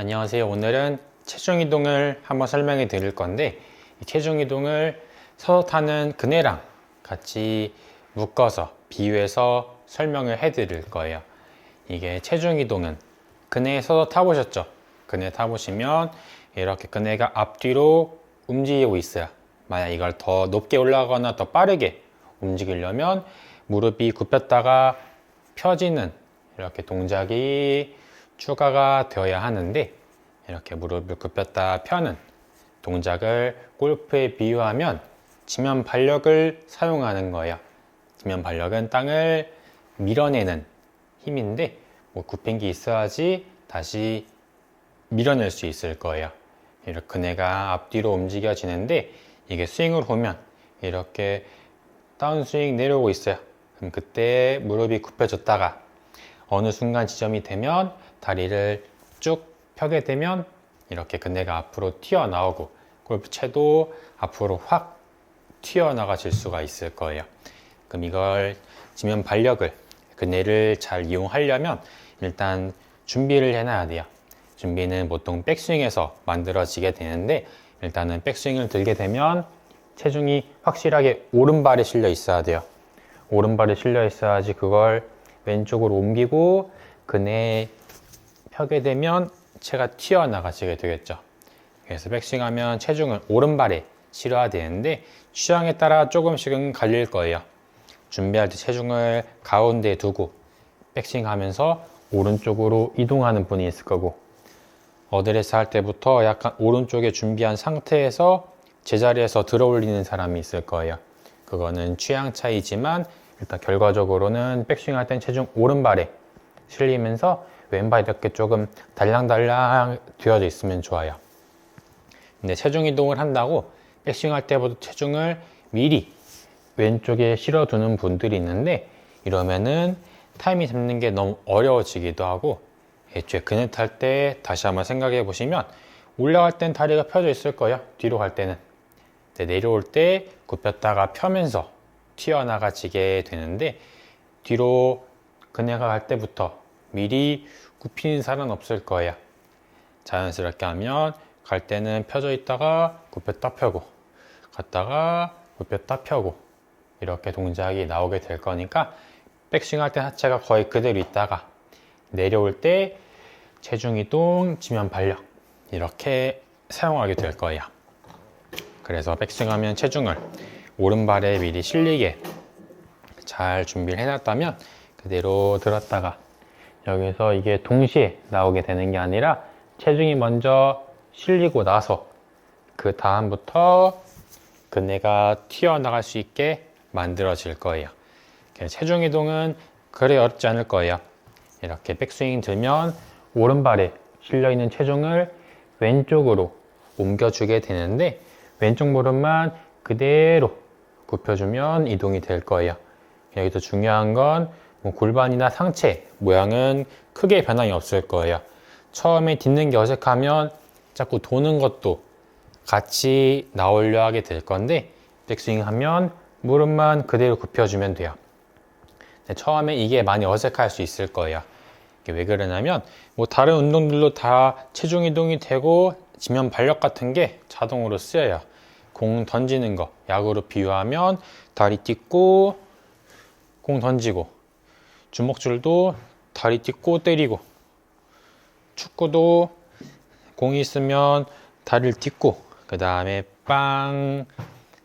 안녕하세요. 오늘은 체중 이동을 한번 설명해 드릴 건데, 이 체중 이동을 서서 타는 그네랑 같이 묶어서 비유해서 설명을 해 드릴 거예요. 이게 체중 이동은 그네에 서서 타보셨죠? 그네 타보시면 이렇게 그네가 앞뒤로 움직이고 있어요. 만약 이걸 더 높게 올라가거나 더 빠르게 움직이려면 무릎이 굽혔다가 펴지는 이렇게 동작이 추가가 되어야 하는데, 이렇게 무릎을 굽혔다 펴는 동작을 골프에 비유하면 지면 발력을 사용하는 거예요. 지면 발력은 땅을 밀어내는 힘인데, 굽힌 게 있어야지 다시 밀어낼 수 있을 거예요. 이렇게 그네가 앞뒤로 움직여지는데, 이게 스윙으로 보면 이렇게 다운스윙 내려오고 있어요. 그럼 그때 무릎이 굽혀졌다가 어느 순간 지점이 되면 다리를 쭉 펴게 되면 이렇게 그네가 앞으로 튀어나오고 골프채도 앞으로 확 튀어나가질 수가 있을 거예요. 그럼 이걸 지면 발력을, 그네를 잘 이용하려면 일단 준비를 해놔야 돼요. 준비는 보통 백스윙에서 만들어지게 되는데, 일단은 백스윙을 들게 되면 체중이 확실하게 오른발에 실려 있어야 돼요. 오른발에 실려 있어야지 그걸 왼쪽으로 옮기고 그네 펴게 되면 채가 튀어나가지게 되겠죠. 그래서 백스윙 하면 체중을 오른발에 실어야 되는데, 취향에 따라 조금씩은 갈릴 거예요. 준비할 때 체중을 가운데에 두고 백스윙 하면서 오른쪽으로 이동하는 분이 있을 거고, 어드레스 할 때부터 약간 오른쪽에 준비한 상태에서 제자리에서 들어 올리는 사람이 있을 거예요. 그거는 취향 차이지만 일단 결과적으로는 백스윙 할 땐 체중 오른발에 실리면서 왼발 이렇게 조금 달랑달랑 되어져 있으면 좋아요. 근데 체중 이동을 한다고 백스윙 할 때부터 체중을 미리 왼쪽에 실어두는 분들이 있는데, 이러면은 타이밍 잡는 게 너무 어려워지기도 하고, 애초에 그네 탈 때 다시 한번 생각해 보시면 올라갈 땐 다리가 펴져 있을 거예요. 뒤로 갈 때는. 근데 내려올 때 굽혔다가 펴면서 튀어나가지게 되는데, 뒤로 그네가 갈 때부터 미리 굽히는 사람은 없을 거예요. 자연스럽게 하면 갈 때는 펴져 있다가 굽혔다 펴고, 갔다가 굽혔다 펴고, 이렇게 동작이 나오게 될 거니까 백스윙 할 때 하체가 거의 그대로 있다가 내려올 때 체중 이동, 지면 발력 이렇게 사용하게 될 거예요. 그래서 백스윙 하면 체중을 오른발에 미리 실리게 잘 준비를 해놨다면 그대로 들었다가, 여기서 이게 동시에 나오게 되는 게 아니라 체중이 먼저 실리고 나서 그 다음부터 그네가 튀어나갈 수 있게 만들어질 거예요. 체중 이동은 그리 어렵지 않을 거예요. 이렇게 백스윙 들면 오른발에 실려있는 체중을 왼쪽으로 옮겨주게 되는데, 왼쪽 무릎만 그대로 굽혀주면 이동이 될 거예요. 여기서 중요한 건 골반이나 상체 모양은 크게 변함이 없을 거예요. 처음에 딛는 게 어색하면 자꾸 도는 것도 같이 나오려 하게 될 건데, 백스윙 하면 무릎만 그대로 굽혀주면 돼요. 처음에 이게 많이 어색할 수 있을 거예요. 왜 그러냐면 다른 운동들도 다 체중 이동이 되고 지면 발력 같은 게 자동으로 쓰여요. 공 던지는 거 야구로 비유하면 다리 딛고 공 던지고, 주먹줄도 다리 딛고 때리고, 축구도 공이 있으면 다리를 딛고 그 다음에 빵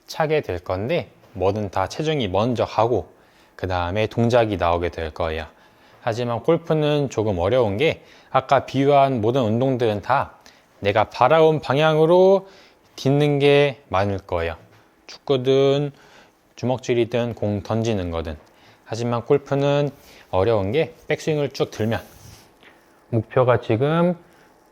차게 될 건데, 뭐든 다 체중이 먼저 가고 그 다음에 동작이 나오게 될 거예요. 하지만 골프는 조금 어려운 게, 아까 비유한 모든 운동들은 다 내가 바라온 방향으로 딛는 게 많을 거예요. 축구든 주먹질이든 공 던지는 거든. 하지만 골프는 어려운 게, 백스윙을 쭉 들면 목표가 지금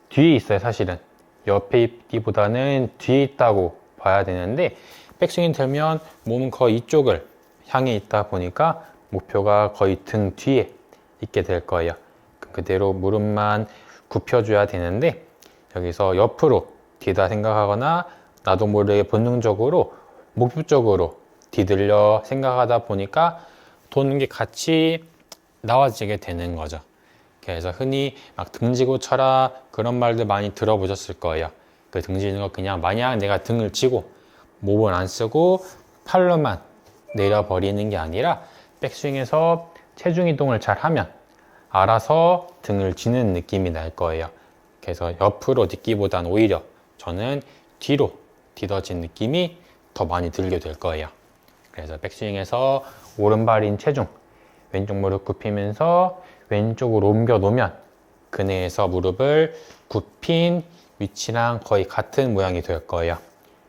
뒤에 있어요. 사실은 옆에 있기보다는 뒤에 있다고 봐야 되는데, 백스윙 들면 몸은 거의 이쪽을 향해 있다 보니까 목표가 거의 등 뒤에 있게 될 거예요. 그대로 무릎만 굽혀줘야 되는데, 여기서 옆으로 뒤다 생각하거나 나도 모르게 본능적으로 목표 쪽으로 뒤들려 생각하다 보니까 도는 게 같이 나와지게 되는 거죠. 그래서 흔히 막 등지고 쳐라 그런 말들 많이 들어보셨을 거예요. 그 등지는 거 그냥 마냥 내가 등을 치고 몸을 안 쓰고 팔로만 내려버리는 게 아니라 백스윙에서 체중 이동을 잘 하면 알아서 등을 쥐는 느낌이 날 거예요. 그래서 옆으로 딛기보단 오히려 저는 뒤로 디뎌진 느낌이 더 많이 들게 될 거예요. 그래서 백스윙에서 오른발인 체중, 왼쪽 무릎 굽히면서 왼쪽으로 옮겨 놓으면 그네에서 무릎을 굽힌 위치랑 거의 같은 모양이 될 거예요.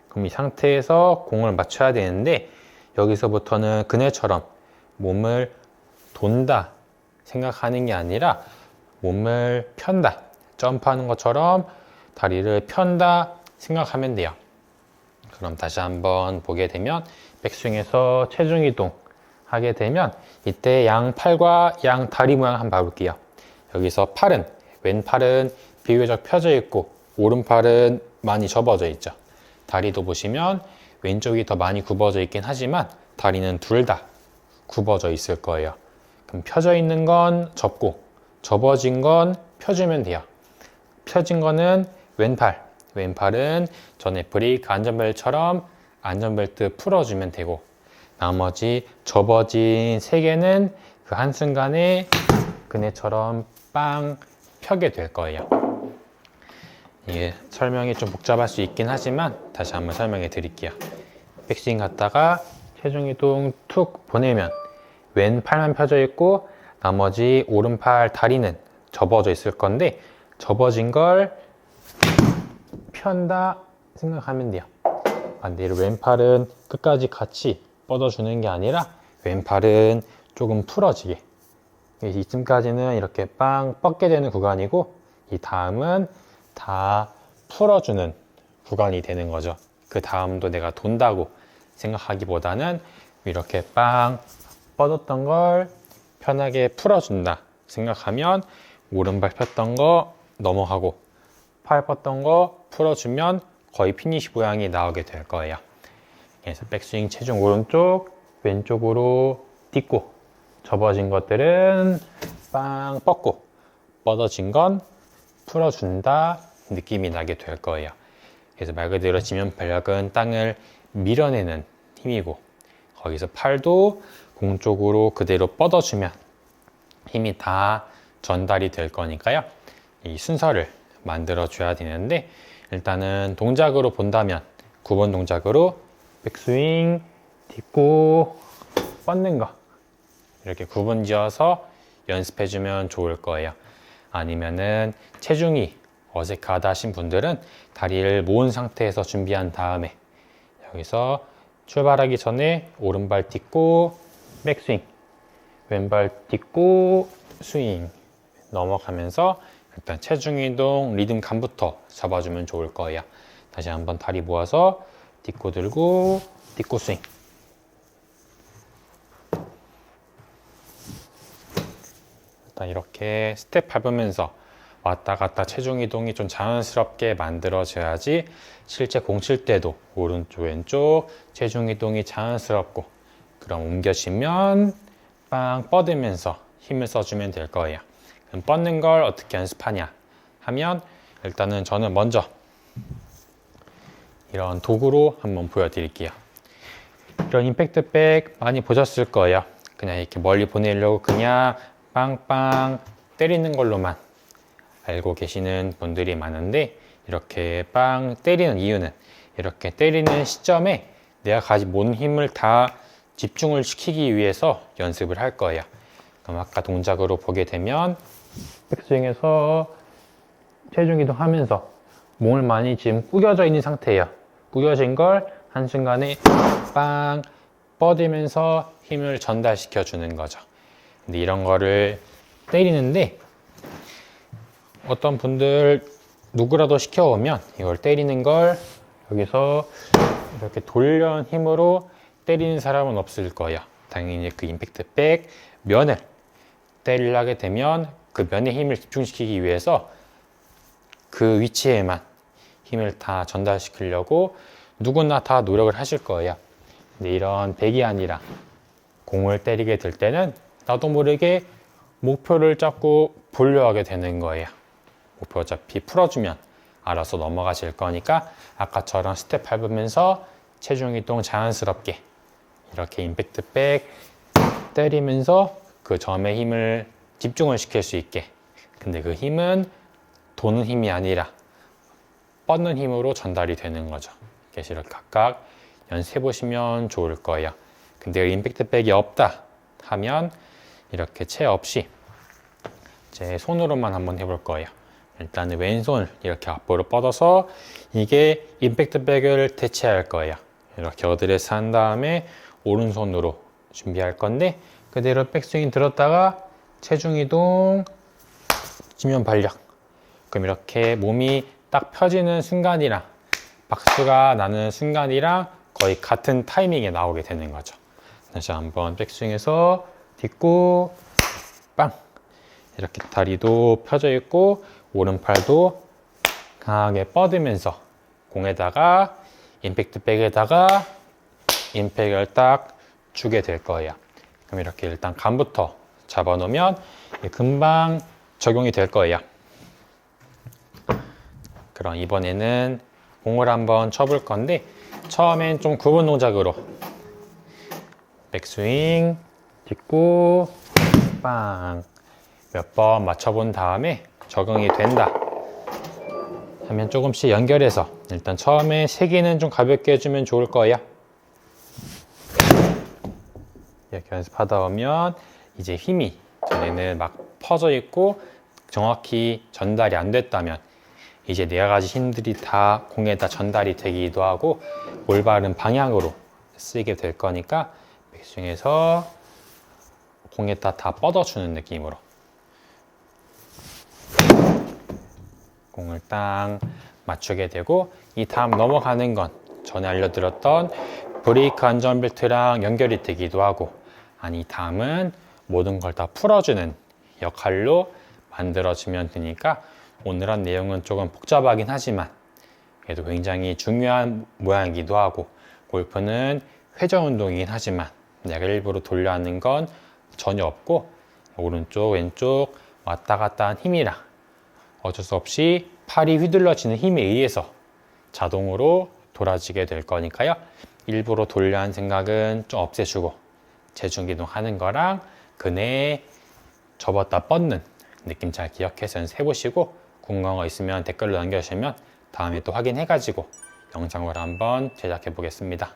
그럼 이 상태에서 공을 맞춰야 되는데 여기서부터는 그네처럼 몸을 돈다 생각하는 게 아니라 몸을 편다, 점프하는 것처럼 다리를 편다 생각하면 돼요. 그럼 다시 한번 보게 되면 백스윙에서 체중 이동 하게 되면 이때 양 팔과 양 다리 모양 한번 봐볼게요. 여기서 팔은 왼팔은 비교적 펴져 있고 오른팔은 많이 접어져 있죠. 다리도 보시면 왼쪽이 더 많이 굽어져 있긴 하지만 다리는 둘 다 굽어져 있을 거예요. 그럼 펴져 있는 건 접고 접어진 건 펴주면 돼요. 펴진 거는 왼팔은 전에 브레이크 안전벨트처럼 안전벨트 풀어주면 되고 나머지 접어진 세 개는 그 한순간에 그네처럼 빵 펴게 될 거예요. 이게 설명이 좀 복잡할 수 있긴 하지만 다시 한번 설명해 드릴게요. 백스윙 갔다가 체중 이동 툭 보내면 왼팔만 펴져 있고 나머지 오른팔 다리는 접어져 있을 건데 접어진 걸 편다 생각하면 돼요. 반대로 왼팔은 끝까지 같이 뻗어주는 게 아니라 왼팔은 조금 풀어지게 이쯤까지는 이렇게 빵 뻗게 되는 구간이고 이 다음은 다 풀어주는 구간이 되는 거죠. 그 다음도 내가 돈다고 생각하기보다는 이렇게 빵 뻗었던 걸 편하게 풀어준다 생각하면 오른발 폈던 거 넘어가고 팔 뻗던 거 풀어주면 거의 피니시 모양이 나오게 될 거예요. 그래서 백스윙 체중 오른쪽 왼쪽으로 딛고 접어진 것들은 빵 뻗고 뻗어진 건 풀어준다 느낌이 나게 될 거예요. 그래서 말 그대로 지면 발력은 땅을 밀어내는 힘이고 거기서 팔도 공 쪽으로 그대로 뻗어주면 힘이 다 전달이 될 거니까요. 이 순서를 만들어 줘야 되는데 일단은 동작으로 본다면 9번 동작으로 백스윙 딛고 뻗는 거 이렇게 9번 지어서 연습해 주면 좋을 거예요. 아니면은 체중이 어색하다 하신 분들은 다리를 모은 상태에서 준비한 다음에 여기서 출발하기 전에 오른발 딛고 백스윙 왼발 딛고 스윙 넘어가면서 일단 체중 이동 리듬 감부터 잡아주면 좋을 거예요. 다시 한번 다리 모아서 딛고 들고 딛고 스윙 일단 이렇게 스텝 밟으면서 왔다 갔다 체중 이동이 좀 자연스럽게 만들어져야지 실제 공 칠 때도 오른쪽 왼쪽 체중 이동이 자연스럽고 그럼 옮겨지면 빵 뻗으면서 힘을 써주면 될 거예요. 그럼 뻗는 걸 어떻게 연습하냐 하면 일단은 저는 먼저 이런 도구로 한번 보여드릴게요. 이런 임팩트백 많이 보셨을 거예요. 그냥 이렇게 멀리 보내려고 그냥 빵빵 때리는 걸로만 알고 계시는 분들이 많은데 이렇게 빵 때리는 이유는 이렇게 때리는 시점에 내가 가지고 모든 힘을 다 집중을 시키기 위해서 연습을 할 거예요. 그럼 아까 동작으로 보게 되면 백스윙에서 체중 이동하면서 몸을 많이 지금 구겨져 있는 상태예요. 구겨진 걸 한순간에 빵 뻗으면서 힘을 전달시켜 주는 거죠. 근데 이런 거를 때리는데 어떤 분들 누구라도 시켜오면 이걸 때리는 걸 여기서 이렇게 돌려 힘으로 때리는 사람은 없을 거예요. 당연히 그 임팩트백 면을 때리려 하게 되면 그 면에 힘을 집중시키기 위해서 그 위치에만 힘을 다 전달시키려고 누구나 다 노력을 하실 거예요. 근데 이런 백이 아니라 공을 때리게 될 때는 나도 모르게 목표를 잡고 보려하게 되는 거예요. 목표 어차피 풀어주면 알아서 넘어가실 거니까 아까처럼 스텝 밟으면서 체중 이동 자연스럽게 이렇게 임팩트 백 때리면서 그 점에 힘을 집중을 시킬 수 있게. 근데 그 힘은 도는 힘이 아니라 뻗는 힘으로 전달이 되는 거죠. 그래서 이렇게 각각 연습해 보시면 좋을 거예요. 근데 임팩트 백이 없다 하면 이렇게 채 없이 제 손으로만 한번 해볼 거예요. 일단은 왼손을 이렇게 앞으로 뻗어서 이게 임팩트 백을 대체할 거예요. 이렇게 어드레스 한 다음에 오른손으로 준비할 건데 그대로 백스윙 들었다가 체중 이동, 지면 발력. 그럼 이렇게 몸이 딱 펴지는 순간이랑 박수가 나는 순간이랑 거의 같은 타이밍에 나오게 되는 거죠. 다시 한번 백스윙에서 딛고 빵! 이렇게 다리도 펴져 있고 오른팔도 강하게 뻗으면서 공에다가 임팩트 백에다가 임팩을 딱 주게 될 거예요. 그럼 이렇게 일단 감부터 잡아 놓으면 금방 적용이 될 거예요. 그럼 이번에는 공을 한번 쳐볼 건데 처음엔 좀 구분 동작으로 백스윙 딛고 빵 몇 번 맞춰본 다음에 적응이 된다 하면 조금씩 연결해서 일단 처음에 세기는 좀 가볍게 해주면 좋을 거예요. 이렇게 연습하다 보면 이제 힘이 전에는 막 퍼져 있고 정확히 전달이 안 됐다면 이제 네 가지 힘들이 다 공에다 전달이 되기도 하고 올바른 방향으로 쓰이게 될 거니까 백스윙에서 공에다 다 뻗어주는 느낌으로 공을 딱 맞추게 되고 이 다음 넘어가는 건 전에 알려드렸던 브레이크 안전벨트랑 연결이 되기도 하고 아니 다음은 모든 걸 다 풀어주는 역할로 만들어지면 되니까 오늘 한 내용은 조금 복잡하긴 하지만 그래도 굉장히 중요한 모양이기도 하고 골프는 회전 운동이긴 하지만 내가 일부러 돌려 하는 건 전혀 없고 오른쪽 왼쪽 왔다 갔다 한 힘이랑 어쩔 수 없이 팔이 휘둘러지는 힘에 의해서 자동으로 돌아지게 될 거니까요. 일부러 돌려 한 생각은 좀 없애주고 체중기동 하는 거랑 그네 접었다 뻗는 느낌 잘 기억해서 연습해보시고 궁금한 거 있으면 댓글로 남겨주시면 다음에 또 확인해가지고 영상으로 한번 제작해 보겠습니다.